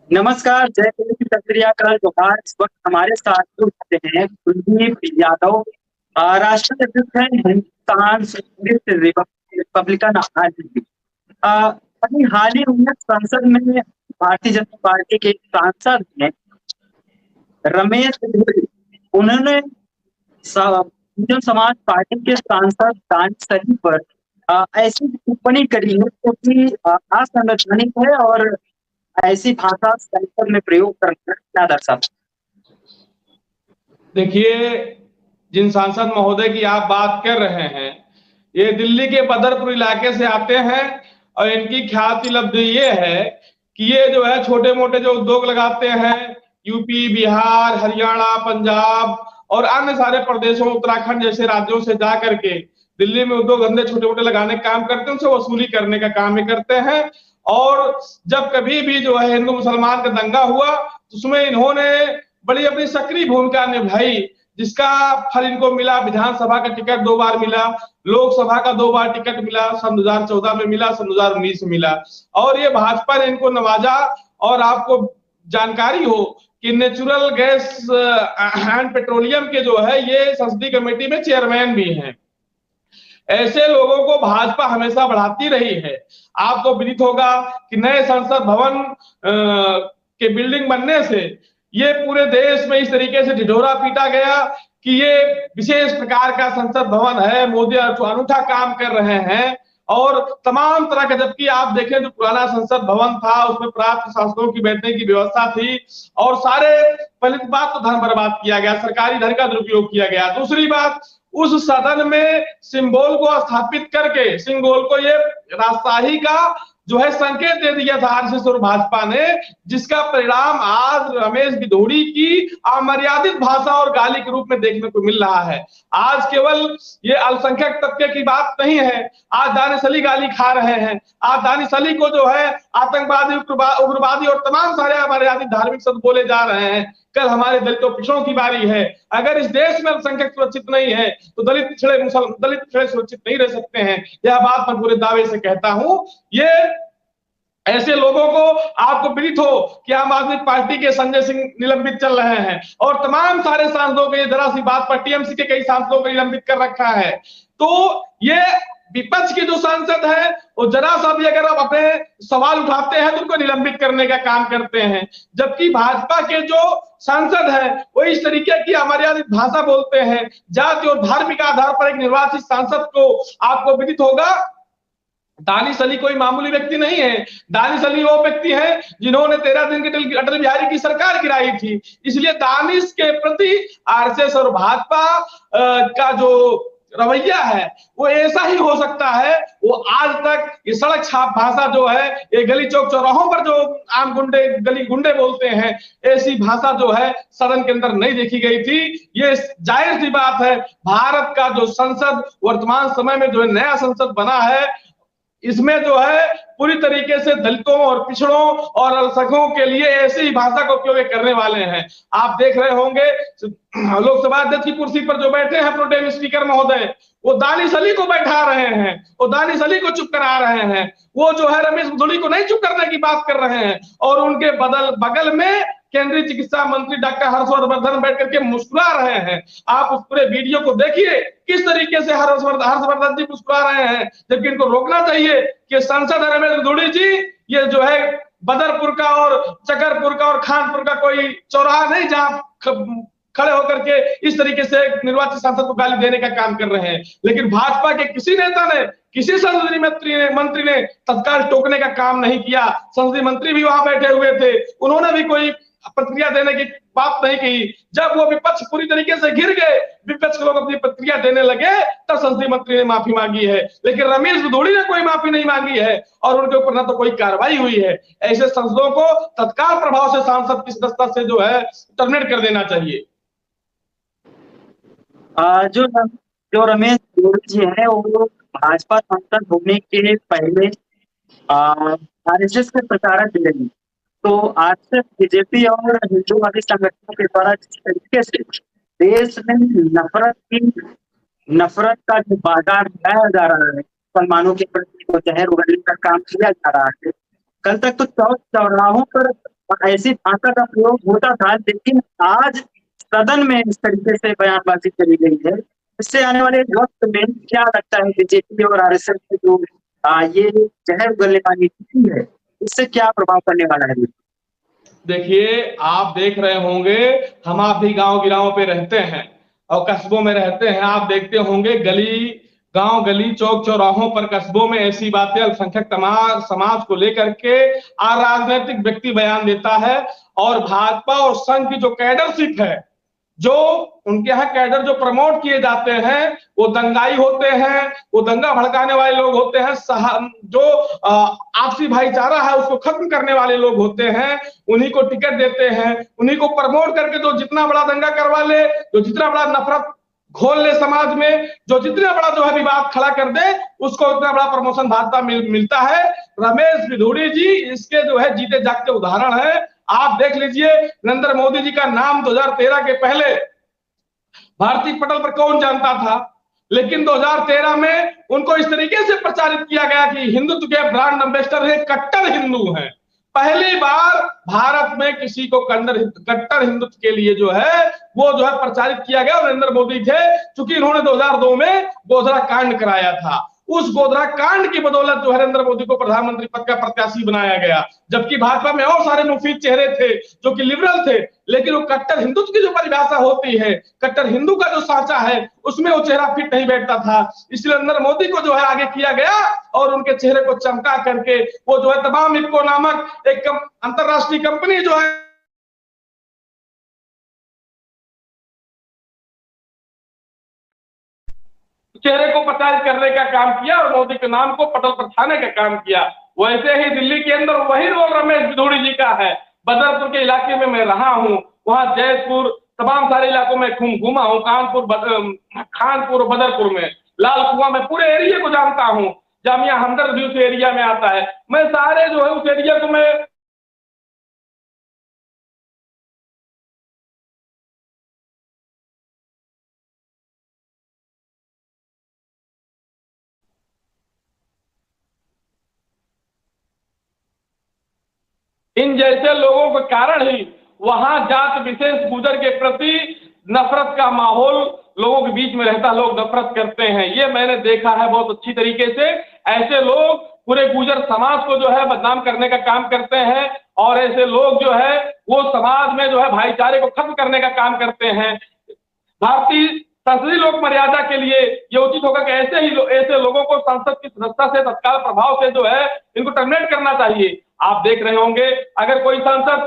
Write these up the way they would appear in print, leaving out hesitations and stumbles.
नमस्कार, जय श्री सत जोहार। इस वक्त हमारे साथ जुड़ चुके हैं कुलदीप यादव, राष्ट्रीय अध्यक्ष हैं हिंदुस्तान सोशलिस्ट रिपब्लिकन आर्मी। अभी हाल ही में संसद में भारतीय जनता पार्टी के सांसद हैं रमेश धूरी। उन्होंने बहुजन समाज पार्टी के सांसद दानिश सरीफ पर ऐसी टिप्पणी करी है जो कि असंवैधानिक है और ऐसी भाषा संसद में प्रयोग करना क्या दर्शाता देखिए, जिन सांसद महोदय की आप बात कर रहे हैं, ये दिल्ली के बदरपुर इलाके से आते हैं और इनकी ख्याति लब्ध ये है कि ये जो है छोटे मोटे जो उद्योग लगाते हैं यूपी, बिहार, हरियाणा, पंजाब और अन्य सारे प्रदेशों, उत्तराखंड जैसे राज्यों से जा करके दिल्ली में उद्योग धंधे छोटे मोटे लगाने का काम करते हैं, उनसे वसूली करने का काम ही करते हैं। और जब कभी भी जो है हिंदू मुसलमान का दंगा हुआ तो उसमें इन्होंने बड़ी अपनी सक्रिय भूमिका निभाई, जिसका फल इनको मिला। विधानसभा का टिकट 2 बार मिला, लोकसभा का 2 बार टिकट मिला, सन 2014 में मिला, सन 2019 में मिला। और ये भाजपा ने इनको नवाजा। और आपको जानकारी हो कि नेचुरल गैस एंड पेट्रोलियम के जो है ये संसदीय कमेटी में चेयरमैन भी हैं। ऐसे लोगों को भाजपा हमेशा बढ़ाती रही है। आपको विदित होगा कि नए संसद भवन के बिल्डिंग बनने से ये पूरे देश में इस तरीके से ढिढोरा पीटा गया कि ये विशेष प्रकार का संसद भवन है, मोदी अनूठा काम कर रहे हैं। और तमाम तरह का, जबकि आप देखें जो पुराना संसद भवन था उसमें प्राप्त सांसदों की बैठने की व्यवस्था थी। और सारे, पहली बात तो धन बर्बाद किया गया, सरकारी धन का दुरुपयोग किया गया। दूसरी बात, उस सदन में सिंबल को स्थापित करके, सिंबल को ये राजशाही का जो है संकेत दे दिया था आरएसएस और भाजपा ने, जिसका परिणाम आज रमेश भिदोड़ी की अमर्यादित भाषा और गाली के रूप में देखने को मिल रहा है। आज केवल ये अल्पसंख्यक तबके की बात नहीं है, आज दानिश अली गाली खा रहे हैं। आज दानिश अली को जो है आतंकवादी, उग्रवादी और तमाम सारे अमर्यादित धार्मिक शब्द बोले जा रहे हैं। कल हमारे दलितों पिछड़ों की बारी है। अगर इस देश में अल्पसंख्यक सुरक्षित नहीं है तो दलित पिछड़े सुरक्षित नहीं रह सकते हैं। यह बात मैं पूरे दावे से कहता हूं। ये ऐसे लोगों को, आपको विदित हो कि आम आदमी पार्टी के संजय सिंह निलंबित चल रहे हैं और तमाम सारे सांसदों के, जरा सी बात पर टीएमसी के कई सांसदों को निलंबित कर रखा है। तो ये विपक्ष के जो सांसद है वो जरा सा भी अगर आप अपने सवाल उठाते हैं तो उनको निलंबित करने का काम करते हैं। जबकि भाजपा के जो सांसद है वो इस तरीके की अमर्यादित भाषा बोलते हैं। जाति और धार्मिक आधार पर एक निर्वाचित सांसद को, आपको विदित होगा, दानिश अली कोई मामूली व्यक्ति नहीं है। दानिश अली वो व्यक्ति है जिन्होंने 13 दिन की अटल बिहारी की सरकार गिराई थी। इसलिए दानिश के प्रति आरएसएस और भाजपा का जो रवैया है वो ऐसा ही हो सकता है। वो आज तक ये सड़क छाप भाषा जो है, ये गली चौक चौराहों पर जो आम गुंडे, गली गुंडे बोलते हैं, ऐसी भाषा जो है सदन के अंदर नहीं देखी गई थी। ये जाहिर सी बात है, भारत का जो संसद वर्तमान समय में जो है नया संसद बना है, इसमें जो है पूरी तरीके से दलितों और पिछड़ों और अल्पसंख्यकों के लिए ऐसी ही भाषा का उपयोग करने वाले हैं। आप देख रहे होंगे लोकसभा अध्यक्ष की कुर्सी पर जो बैठे हैं प्रोटेम स्पीकर महोदय, वो दानिश अली को बैठा रहे हैं, वो दानिश अली को चुप करा रहे हैं। वो जो है रमेश भिदोड़ी को नहीं चुप करने की बात कर रहे हैं। और उनके बगल में केंद्रीय चिकित्सा मंत्री डॉक्टर हर्षवर्धन बैठ करके मुस्कुरा रहे हैं। आप उस पूरे वीडियो को देखिए, किस तरीके से हर्षवर्धन जी मुस्कुरा रहे हैं, जबकि इनको रोकना चाहिए कि सांसद रमेश भिदोड़ी जी, ये जो है बदरपुर का और चकरपुर का और खानपुर का कोई चौराहा नहीं जहां खड़े होकर के इस तरीके से निर्वाचित सांसद को गाली देने का काम कर रहे हैं। लेकिन भाजपा के किसी नेता ने, किसी संसदीय मंत्री ने तत्काल टोकने का काम नहीं किया। संसदीय मंत्री भी वहां बैठे हुए थे, उन्होंने भी कोई प्रतिक्रिया देने की बात नहीं की। जब वो विपक्ष पूरी तरीके से घिर गए, विपक्ष के लोग अपनी प्रतिक्रिया देने लगे, तब संसदीय मंत्री ने माफी मांगी है। लेकिन रमेश भिदोड़ी ने कोई माफी नहीं मांगी है और उनके ऊपर ना तो कोई कार्रवाई हुई है। ऐसे सांसदों को तत्काल प्रभाव से सांसद की सदस्यता से जो है टर्मिनेट कर देना चाहिए। जो जो रमेश भिदोड़ी जी हैं वो भाजपा सांसद होने के पहले आरएसएस के प्रचारक रहे। तो आरएसएस, बीजेपी और हिंदूवादी संगठनों के द्वारा जिस तरीके से देश में नफरत का जो बाजार लगाया जा रहा है, मुसलमानों के प्रति वो जहर उगलने का काम किया जा रहा है। कल तक तो चौक चौराहों पर ऐसी भाषा का प्रयोग होता था, लेकिन आज सदन में इस तरीके से बयानबाजी करी गई है। इससे आने वाले वक्त में क्या लगता है बीजेपी और आरएसएस की जो ये जहर उगलने वाली स्थिति है, इससे क्या प्रभाव पड़ने वाला है? देखिए, आप देख रहे होंगे, हम आप भी गांव गिराव पे रहते हैं और कस्बों में रहते हैं। आप देखते होंगे गली गांव गली चौक चौराहों पर कस्बों में ऐसी बातें अल्पसंख्यक समाज को लेकर के अराजनैतिक व्यक्ति बयान देता है, और भाजपा और संघ की जो कैडरशिप है, जो उनके यहाँ कैडर जो प्रमोट किए जाते हैं, वो दंगाई होते हैं, वो दंगा भड़काने वाले लोग होते हैं, जो आपसी भाईचारा है उसको खत्म करने वाले लोग होते हैं, उन्हीं को टिकट देते हैं, उन्हीं को प्रमोट करके जो जितना बड़ा दंगा करवा ले, जो जितना बड़ा नफरत घोल ले समाज में, जो जितना बड़ा जो है विवाद खड़ा कर दे, उसको उतना बड़ा प्रमोशन भाजपा मिलता है। रमेश बिधूड़ी जी इसके जो है जीते जागते उदाहरण है। आप देख लीजिए, नरेंद्र मोदी जी का नाम 2013 के पहले भारतीय पटल पर कौन जानता था, लेकिन 2013 में उनको इस तरीके से प्रचारित किया गया कि हिंदुत्व के ब्रांड एम्बेसडर है, कट्टर हिंदू हैं। पहली बार भारत में किसी को कट्टर हिंदुत्व के लिए जो है वो जो है प्रचारित किया गया, और नरेंद्र मोदी थे, चूंकि इन्होंने 2002 में गोधरा कांड कराया था। उस गोधरा कांड की बदौलत जो नरेंद्र मोदी को प्रधानमंत्री पद का प्रत्याशी बनाया गया, जबकि भाजपा में और सारे मुफीद चेहरे थे जो कि लिबरल थे, लेकिन वो कट्टर हिंदुत्व की जो परिभाषा होती है, कट्टर हिंदू का जो सांचा है, उसमें वो चेहरा फिट नहीं बैठता था। इसलिए नरेंद्र मोदी को जो है आगे किया गया, और उनके चेहरे को चमका करके वो जो है तमाम इफ्को नामक एक अंतरराष्ट्रीय कंपनी जो है चेहरे को प्रचारित करने का काम किया और मोदी के नाम को पटल पर छाने का काम किया। वैसे ही दिल्ली के अंदर वही रोल रमेश बिधूड़ी जी का है। बदरपुर के इलाके में मैं रहा हूँ, वहां जयपुर तमाम सारे इलाकों में घूमा हूँ, खानपुर बदरपुर में, लाल कुआं में, पूरे एरिया को जानता हूँ। जामिया हमदर्द भी उस एरिया में आता है। मैं सारे जो है उस एरिया को मैं इन जैसे लोगों के कारण ही वहां जात विशेष गुजर के प्रति नफरत का माहौल लोगों के बीच में रहता, लोग नफरत करते हैं। ये मैंने देखा है बहुत अच्छी तरीके से। ऐसे लोग पूरे गुजर समाज को जो है बदनाम करने का काम करते हैं, और ऐसे लोग जो है वो समाज में जो है भाईचारे को खत्म करने का काम करते हैं। भारतीय संसदीय लोक मर्यादा के लिए ये उचित होगा कि ऐसे लोगों को संसद की सदस्यता से तत्काल प्रभाव से जो है इनको टर्मिनेट करना चाहिए। आप देख रहे होंगे, अगर कोई सांसद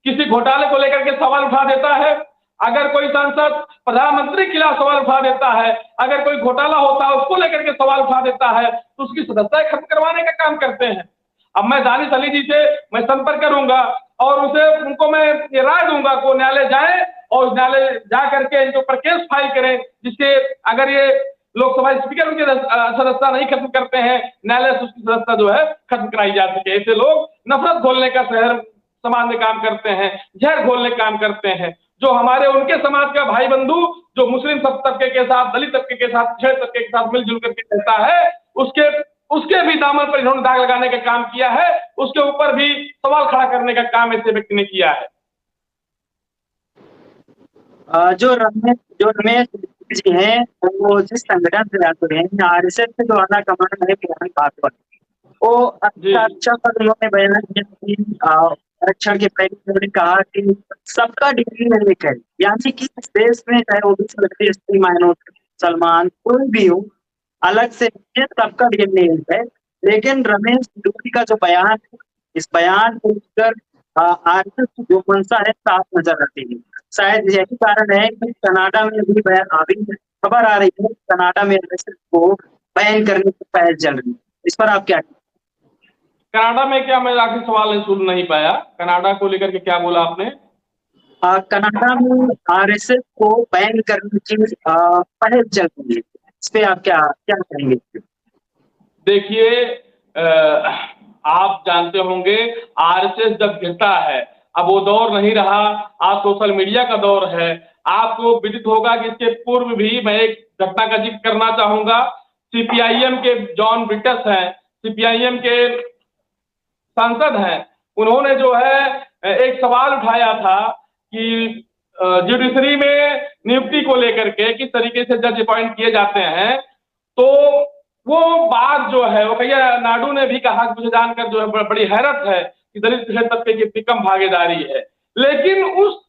किसी घोटाले को लेकर के सवाल उठा देता है, अगर कोई सांसद प्रधानमंत्री के खिलाफ सवाल उठा देता है, अगर कोई घोटाला होता है उसको लेकर के सवाल उठा देता है, तो उसकी सदस्यता खत्म करवाने का काम करते हैं। अब मैं दानिश अली जी से मैं संपर्क करूंगा और उनको मैं ये राय दूंगा को न्यायालय जाए और न्यायालय जा करके इनके ऊपर केस फाइल करें, जिससे अगर ये लोकसभा स्पीकर उनकी सदस्यता नहीं खत्म करते हैं, न्यायालय से उसकी सदस्यता जो है खत्म कराई जा सके। ऐसे लोग नफरत घोलने का शहर समाज में काम करते हैं, जहर घोलने का काम करते हैं। जो हमारे उनके समाज का भाई बंधु जो मुस्लिम सब तबके के साथ, दलित तबके के साथ, पिछड़े तबके के साथ मिलजुल करके रहता है, उसके भी दामन पर इन्होंने दाग लगाने का काम किया है, उसके ऊपर भी सवाल खड़ा करने का काम ऐसे व्यक्ति ने किया है। जो रमेश जी हैं, वो जिस संगठन से आते हैं, आरएसएस से जो आला कमान है बिहार भाजपा, वो अच्छा पद उन्होंने बयान किया कि आरक्षण के पहले उन्होंने कहा कि सबका डिग्री में एक है, यानी कि देश में चाहे ओबीसी व्यक्ति, एसटी, माइनॉरिटी, मुसलमान, कोई भी हो, अलग से सबका डिग्री एक है। लेकिन रमेश बिधूड़ी का जो बयान है, इस बयान को लेकर आरएसएस की जो मंशा है साफ नजर आती है। शायद यही कारण है कि कनाडा में भी अभी खबर आ रही है, कनाडा में आरएसएस को बैन करने की पहल चल रही है। इस पर आप क्या? कनाडा में क्या, मैं आखिर सवाल सुन नहीं पाया, कनाडा को लेकर के क्या बोला आपने? कनाडा में आरएसएस को बैन करने की पहल चल रही है, इस पे आप क्या क्या कहेंगे? देखिए, आप जानते होंगे आरएसएस जब गिरता है, अब वो दौर नहीं रहा, आज सोशल मीडिया का दौर है। आपको विदित होगा कि इसके पूर्व भी मैं एक घटना का जिक्र करना चाहूंगा। सीपीआईएम के जॉन ब्रिटस हैं, सीपीआईएम के सांसद हैं, उन्होंने जो है एक सवाल उठाया था कि जुडिशरी में नियुक्ति को लेकर के किस तरीके से जज अपॉइंट किए जाते हैं, तो वो बात जो है वो भैया नायडू ने भी कहा, मुझे जानकर जो है बड़ी हैरत है कि दलित पिछड़े तबके की इतनी कम भागीदारी है, लेकिन उस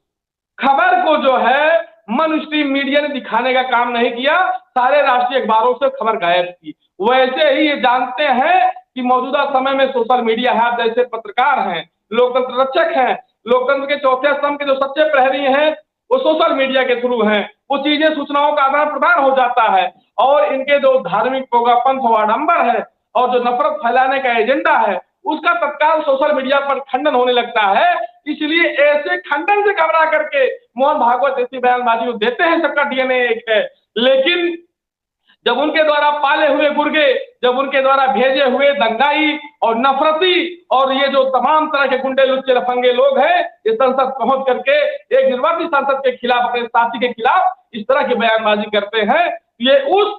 खबर को जो है मन स्ट्रीम मीडिया ने दिखाने का काम नहीं किया, सारे राष्ट्रीय अखबारों से खबर गायब की। वैसे ही ये जानते हैं कि मौजूदा समय में सोशल मीडिया है, आप जैसे पत्रकार हैं, लोकतंत्र रक्षक हैं, लोकतंत्र के चौथे स्तंभ के जो सच्चे प्रहरी हैं वो सोशल मीडिया के थ्रू हैं, वो चीजें सूचनाओं का आदान प्रदान हो जाता है, और इनके जो धार्मिक प्रोगापंथ व आडंबर है और जो नफरत फैलाने का एजेंडा है उसका तत्काल सोशल मीडिया पर खंडन होने लगता है। इसलिए ऐसे खंडन से घबरा करके मोहन भागवत ऐसी बयानबाजी देते हैं, सबका डीएनए एक है, लेकिन जब उनके द्वारा पाले हुए गुर्गे, जब उनके द्वारा भेजे हुए दंगाई और नफरती और ये जो तमाम तरह के गुंडे लुच्चे लफंगे लोग हैं, ये संसद पहुंच करके एक निर्वाचित सांसद के खिलाफ, अपने साथी के खिलाफ इस तरह की बयानबाजी करते हैं, ये उस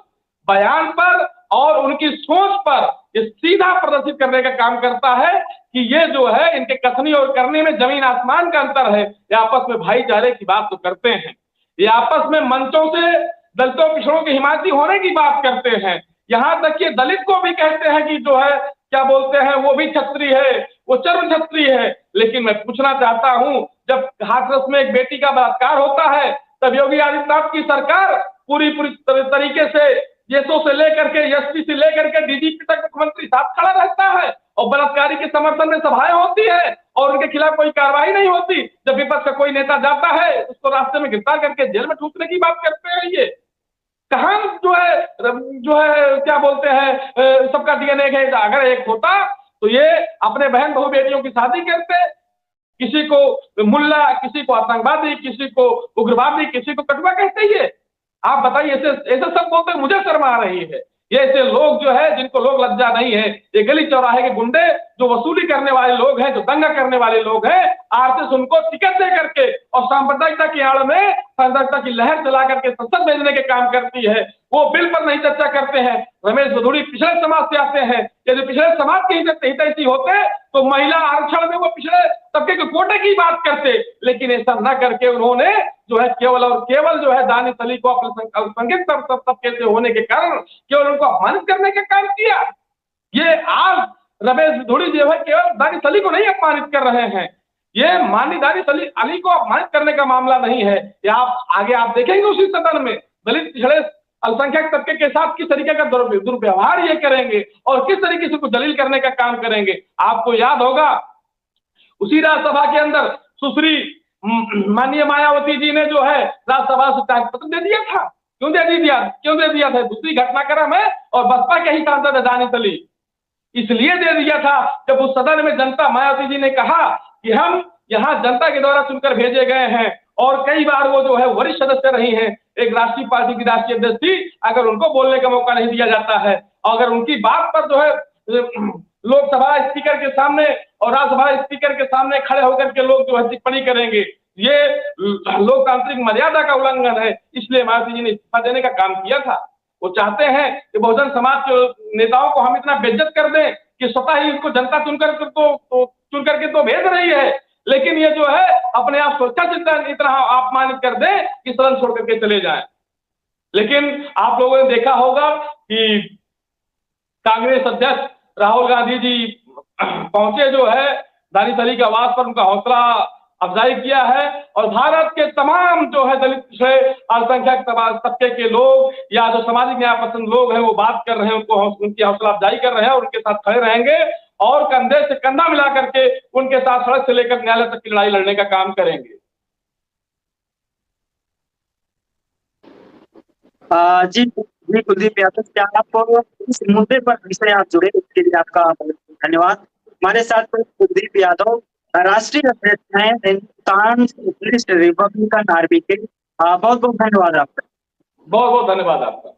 बयान पर और उनकी सोच पर ये सीधा प्रदर्शित करने का काम करता है कि ये जो है इनके कथनी और करने में जमीन आसमान का अंतर है। ये आपस में भाईचारे की बात तो करते हैं, ये आपस में मंचों से दलितों पिछड़ों के हिमायती होने की बात करते हैं, यहाँ तक कि दलित को भी कहते हैं कि जो है क्या बोलते हैं वो भी क्षत्रिय है, वो चर्म क्षत्रिय है। लेकिन मैं पूछना चाहता हूं, जब हाथरस में एक बेटी का बलात्कार होता है तब योगी आदित्यनाथ की सरकार पूरी तरीके से जेसो से लेकर के एसपी से लेकर के डीजीपी तक मुख्यमंत्री साथ खड़ा रहता है और बलात्कारी के समर्थन में सभाएं होती है और उनके खिलाफ कोई कार्रवाई नहीं होती। जब विपक्ष का कोई नेता जाता है उसको रास्ते में गिरफ्तार करके जेल में ठूसने की बात करते हैं। ये कहां जो है क्या बोलते हैं सबका डीएनए है। अगर एक होता तो ये अपने बहन बहू बेटियों की शादी करते, किसी को मुल्ला, किसी को आतंकवादी, किसी को उग्रवादी, किसी को कटुआ कहते ही। आप बताइए, ऐसे सब बोलते हैं, मुझे शर्म आ रही है। ये ऐसे लोग जो है जिनको लोग लज्जा नहीं है, ये गली चौराहे के गुंडे जो वसूली करने वाले लोग हैं, जो दंगा करने वाले लोग हैं, आरएसएस उनको टिकट दे करके और सांप्रदायिकता की आड़ में सांप्रदायिकता की लहर चला करके संसद भेजने के काम करती है। वो बिल पर नहीं चर्चा करते हैं। रमेश भदौड़ी पिछड़े समाज से आते हैं, यदि पिछड़े समाज के हितैषी होते तो महिला आरक्षण में वो पिछड़े तबके के कोटे की बात करते, लेकिन ऐसा न करके उन्होंने जो है केवल और केवल जो है दानिश अली को अपने अल्पसंख्यक तबके से होने के कारण केवल उनको अपमानित करने का काम किया। ये आज रमेश भदौड़ी जो है केवल दानिश अली को नहीं अपमानित कर रहे हैं, ये माननीय दानिश अली को अपमानित करने का मामला नहीं है। ये आप आगे आप देखेंगे उसी सदन में दलित पिछड़े अल्पसंख्यक तबके के साथ किस तरीके का दुर्व्यवहार ये करेंगे और किस तरीके से दलील करने का काम करेंगे। आपको याद होगा उसी राज्यसभा के अंदर सुश्री माननीय मायावती जी ने जो है राज्यसभा से त्यागपत्र दे दिया था। क्यों दे दिया था? दूसरी घटनाक्रम है और बसपा के ही सांसद है दानिश अली, इसलिए दे दिया था जब उस सदन में जनता, मायावती जी ने कहा कि हम यहाँ जनता के द्वारा चुनकर भेजे गए हैं और कई बार वो जो है वरिष्ठ सदस्य रही हैं, एक राष्ट्रीय पार्टी की राष्ट्रीय अध्यक्ष थी, अगर उनको बोलने का मौका नहीं दिया जाता है, अगर उनकी बात पर जो है लोकसभा स्पीकर के सामने और राज्यसभा स्पीकर के सामने खड़े होकर के लोग जो है टिप्पणी करेंगे, ये लोकतांत्रिक मर्यादा का उल्लंघन है। इसलिए मायावती जी ने इस्तीफा देने का काम किया था। वो चाहते हैं कि बहुजन समाज के नेताओं को हम इतना बेइज्जत कर दें कि स्वतः ही उनको जनता चुन करके तो भेज रही है, लेकिन ये जो है अपने आप सुरक्षा चिंतन इतना अपमानित कर दे कि सदन छोड़ करके चले जाएं। लेकिन आप लोगों ने देखा होगा कि कांग्रेस अध्यक्ष राहुल गांधी जी पहुंचे जो है दानिश अली के आवास पर, उनका हौसला अफजाई किया है और भारत के तमाम जो है दलित पिछड़े अल्पसंख्यक तबके के लोग या जो सामाजिक न्याय पसंद लोग हैं वो बात कर रहे हैं, उनकी हौसला अफजाई कर रहे हैं और उनके साथ खड़े रहेंगे और कंधे से कंधा मिला करके उनके साथ सड़क से लेकर न्यायालय तक की लड़ाई लड़ने का काम करेंगे। जी कुलदीप यादव, क्या आप इस मुद्दे पर विषय आप जुड़े, इसके लिए आपका धन्यवाद। हमारे साथ कुलदीप यादव राष्ट्रीय अध्यक्ष हैं हिंदुस्तान सोशलिस्ट रिपब्लिकन आर्मी के। बहुत बहुत धन्यवाद आपका। बहुत बहुत धन्यवाद आपका।